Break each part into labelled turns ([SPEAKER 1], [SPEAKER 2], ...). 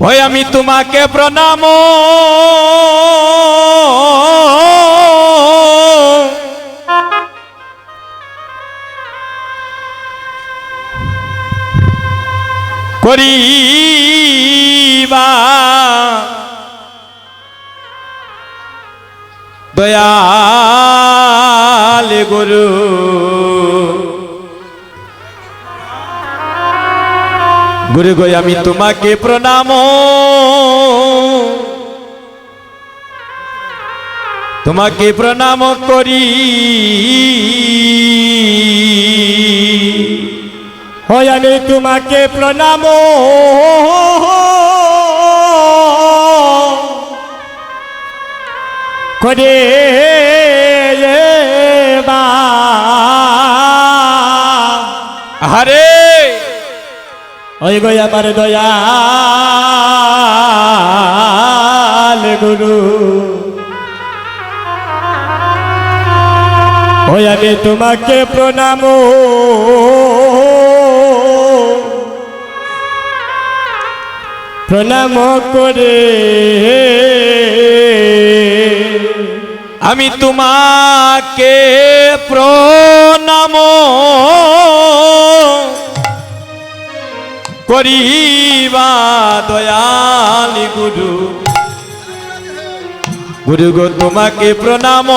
[SPEAKER 1] ওই আমি তোমাকে প্রণাম করিবা দয়াল গুরু গুরু গো আমি তোমাকে প্রণাম তোমাকে প্রণাম করি
[SPEAKER 2] হয় আমি তোমাকে প্রণাম করে
[SPEAKER 1] আরে
[SPEAKER 2] ওই গো আমার দয়াল গুরু ওই আমি তোমাকে প্রণাম প্রণাম করে
[SPEAKER 1] আমি তোমাকে প্রণাম করিবা দয়াল গুরু গুরু গো তোমাকে প্রণাম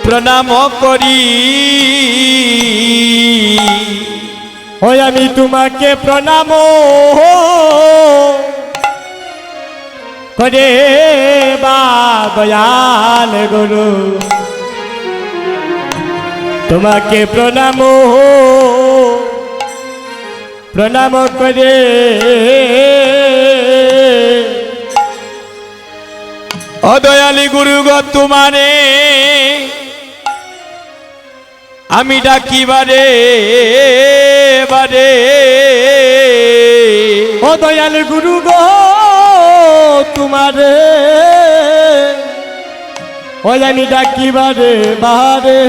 [SPEAKER 1] প্রণাম করি
[SPEAKER 2] ওই আমি তোমাকে প্রণাম করে বা দয়াল গুরু তোমাকে প্রণাম প্রণাম করে
[SPEAKER 1] ও দয়ালি গুরু গো তোমারে আমি ডাকিবারে বারে
[SPEAKER 2] ও দয়াল গুরু গো তোমারে ওই আমি ডাকিবারে বারে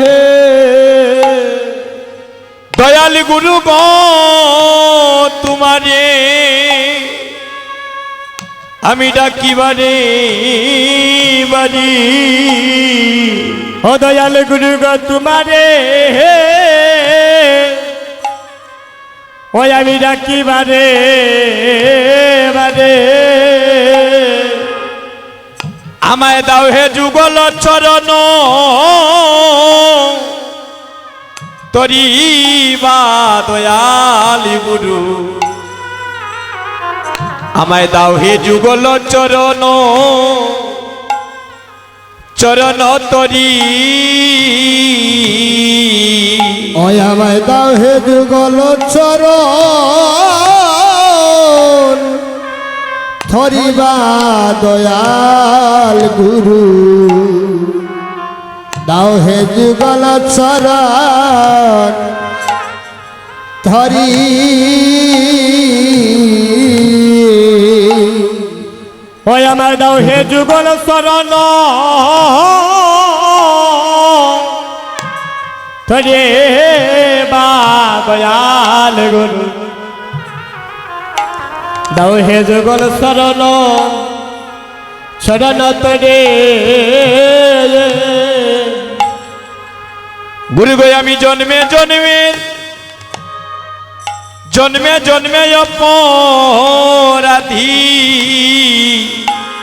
[SPEAKER 1] দয়াল গুরু গো তোমারে আমি ডাকিবারে বারি
[SPEAKER 2] ও দয়াল গুরু গো তোমারে ওই আমি ডাকিবারে বারে
[SPEAKER 1] আমায় দাও হে যুগল চরণ তরিবা দয়াল গুরু আমায় দাও হে যুগল চরণ চরণ তরি
[SPEAKER 2] ওই আমায় দাও হে যুগল চরণ ধরিবা দয়াল গুরু দাও হে যুগল চরণ ধরি ওই আমার দাও হে যুগল চরণ ধরে বা দয়াল গুরু দাও হে যুগল শরণ শরণ তরে
[SPEAKER 1] গুরু গো আমি জন্মে জন্মে জন্মে জন্মে অপরাধী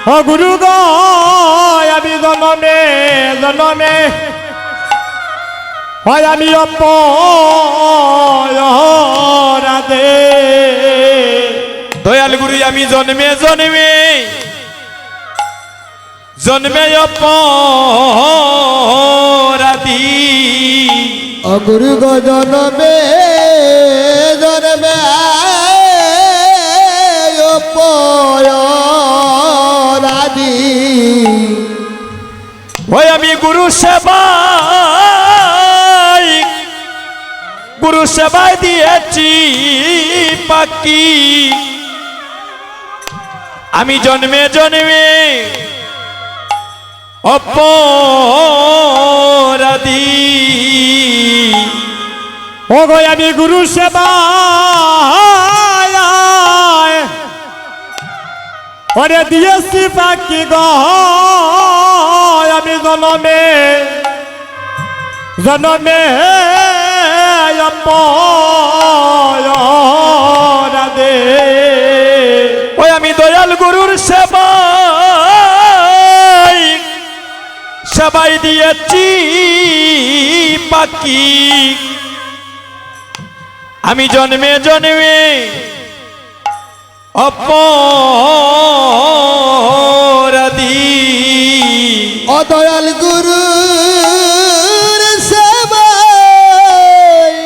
[SPEAKER 2] ও গুরু গো আমি জন্মে জন্মে হয় আমি অপরাধে
[SPEAKER 1] দয়াল গুরু আমি জন্মে জন্মে জন্মে অপরাধী
[SPEAKER 2] ও গুরু গো জন্মে জন্মে অপরাধী
[SPEAKER 1] ওই আমি গুরু সেবায় দিয়েছি পাকি আমি জন্মে জন্মে অপরাধী
[SPEAKER 2] ও গো আমি গুরু সেবা ওরে দিয়েছি পাখি গো আমি জনমে জনমে অপয়া দে
[SPEAKER 1] ওই আমি দয়াল গুরুর সেবাই দিয়েছি পাখি আমি জন্মে জন্মে অপরাধী
[SPEAKER 3] অদয়াল গুরুর সেবায়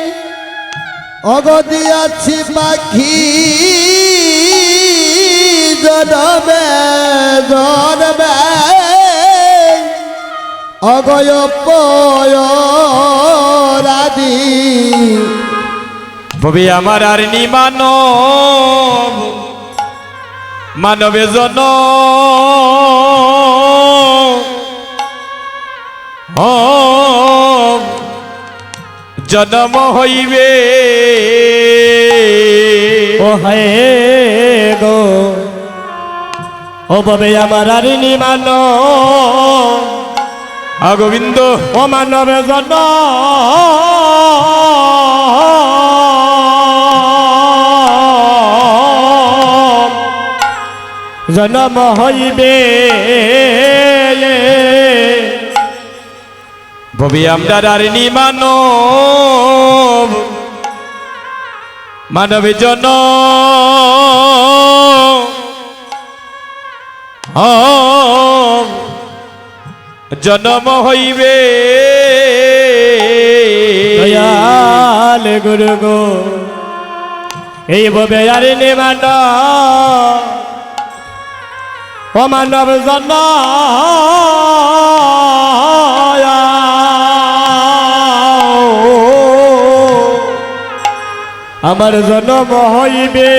[SPEAKER 3] অগদিয়াছি পাখি জনমে জনমে অগয় পয়রাদি
[SPEAKER 1] ভবি আমার আর নি মানব মানবে জন জন্ম হইবে
[SPEAKER 2] ও হে গো ও বাবে আমার আর নিমান
[SPEAKER 1] গোবিন্দ
[SPEAKER 2] ও মানবে জন জন্ম হইবে
[SPEAKER 1] ভবি আমরা আর নি মানব মানবে জন জন্ম হইবে
[SPEAKER 2] দয়াল গুরু গো এই ভাবে আর নিমান ও মানব জন আমার জন্ম হইবে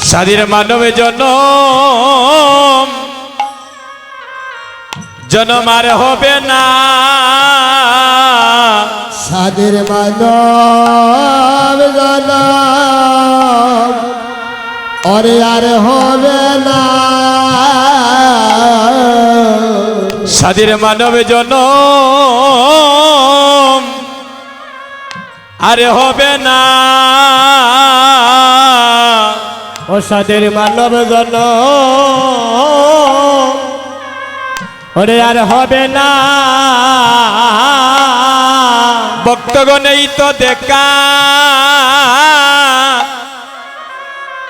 [SPEAKER 1] স্বাধীন মানবে জন্ম জন্ম আর হবে না
[SPEAKER 3] সাদের মানব জনম অরে আর হবে না
[SPEAKER 1] স্বাধীন মানবে জন্ম আরে হবে না
[SPEAKER 2] ও সাদের মানব জন ওরে আর হবে না
[SPEAKER 1] ভক্তগণ এই তো দেখা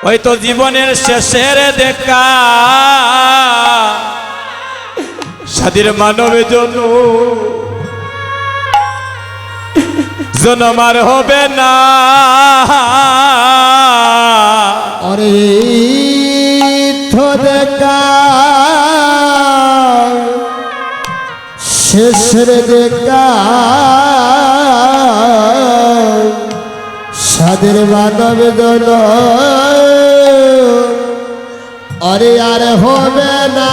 [SPEAKER 1] ওই তো জীবনের শেষের দেখা স্বাধীন মানবে জন্য জন্ম আর হবে না
[SPEAKER 3] অরে তো দেখা শেষের দেখা সাদের মানব জন অরে আর হবে না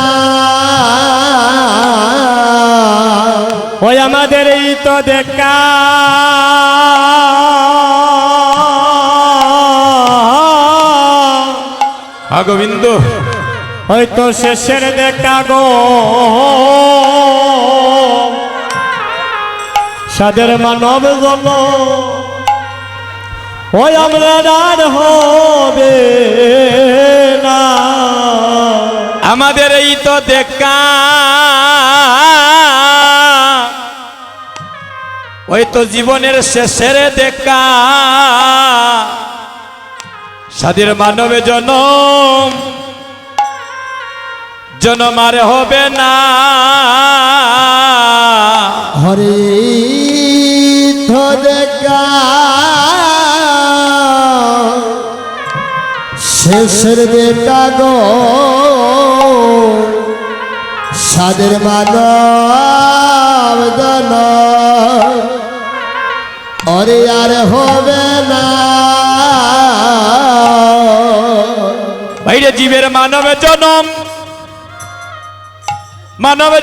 [SPEAKER 2] ওই আমাদের এই তো দেখা
[SPEAKER 1] গোবিন্দ
[SPEAKER 2] হয়তো শেষের দেখা গো সাদের মানব জন ওই আমরা আর হবে না
[SPEAKER 1] আমাদের এই তো দেখা ওই তো জীবনের শেষের দেখা স্বাধীন মানবে জনম জনম আর হবে না
[SPEAKER 3] হরে তো দেখা শেষের দেখা গো সাদের মানব জন অরে আর হবে না
[SPEAKER 1] বাইরে জীবের মানবে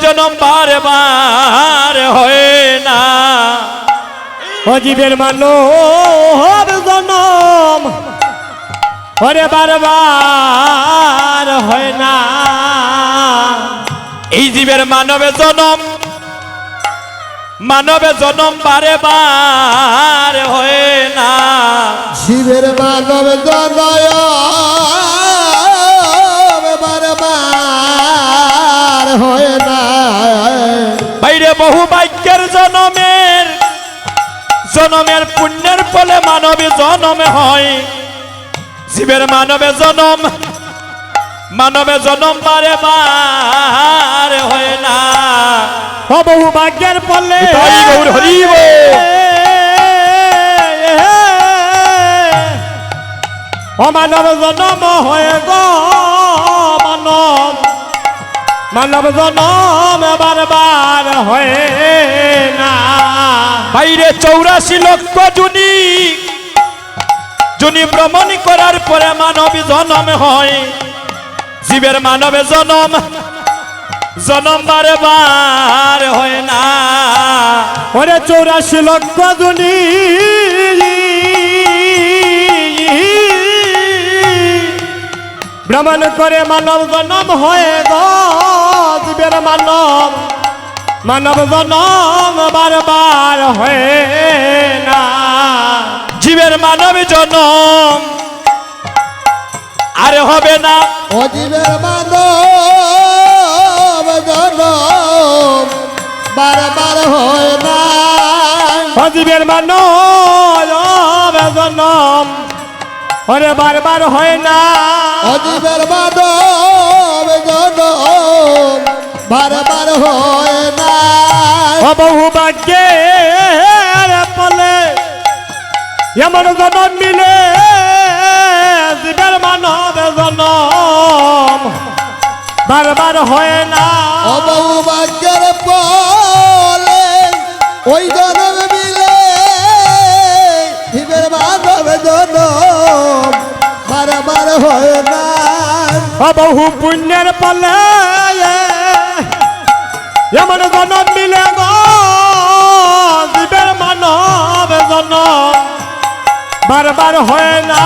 [SPEAKER 1] জনম বারে বার হয় না
[SPEAKER 2] অজীবের মানব জনম ওরে বারবার হয় না
[SPEAKER 1] এই জীবের মানবে জনম বারে বার হয় না
[SPEAKER 3] শিবের মানব জনয় বারবার হয় না
[SPEAKER 1] বাইরে বহু বাক্যের জনমের পুণ্যের ফলে মানবী জনম হয় জীবের মানবে জনম বারে বার হয় না
[SPEAKER 2] ও বহু ভাগ্যের ফলে
[SPEAKER 1] হরি গৌর হরি বল।
[SPEAKER 2] ও মানব জনম হয়ে গো মানব জনম বারবার হয় না
[SPEAKER 1] বাইরে 84 লক্ষ জুনি ভ্রমণ করার পরে মানবী জনম হয় জীবের মানবে জনম বারে বার হয় না
[SPEAKER 2] ওরে 84 লক্ষ জুনি ভ্রমণ করে মানব জনম হয়ে গো জীবের মানব জনম বারবার হয় না
[SPEAKER 1] জীবের মানব জনম আর হবে না
[SPEAKER 3] অজীবের মানব জনম বারবার হয় না
[SPEAKER 2] জীবের মানব জনম ওরে বারবার হয় না
[SPEAKER 3] অজীবের মানব জনম বারবার হয় না
[SPEAKER 2] ও বহু ভাগ্যের ফলে এমন জনম মিলে জীবের মানব জনম বারবার হয় না
[SPEAKER 3] অবহু ভাগ্যের ফলে ওই জনম মিলে শিবের মানব জনম বারবার হয় না
[SPEAKER 2] ও বহু পুণ্যের ফলে এমন জনম মিলে গো জীবের মানব জনম বারবার হয় না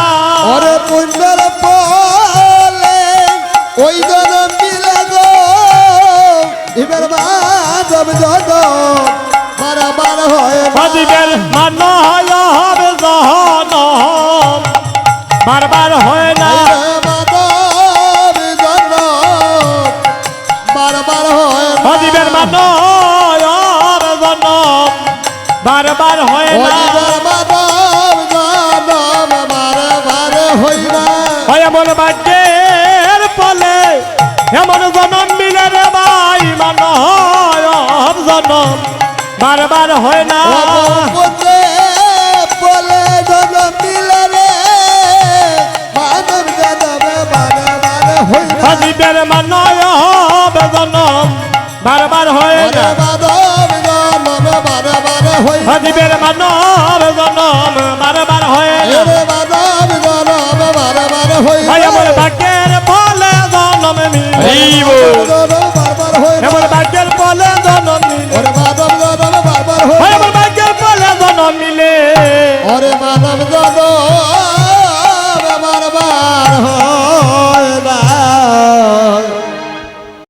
[SPEAKER 3] ওরে পুণ্যের ফলে ওই জনম মিলে গো শিবের মানব জনম বারবার হয় না
[SPEAKER 2] জীবের মানব জনম বারবার হয় না জীবের মানব জনম বারবার হয় না এমন ভাগ্যের ফলে এমন জনম মিলে রে ভাই মানব জনম বারবার হয় না
[SPEAKER 3] বলে জনম মিলে রে মানব জনম বারবার হয় না
[SPEAKER 2] জীবের মানব জনম বারবার হয় না জীবের মানব জনম বারবার হয় না এমন ভাগ্যের ফলে জনম মিলে এমন ভাগ্যের ফলে জনম মিলে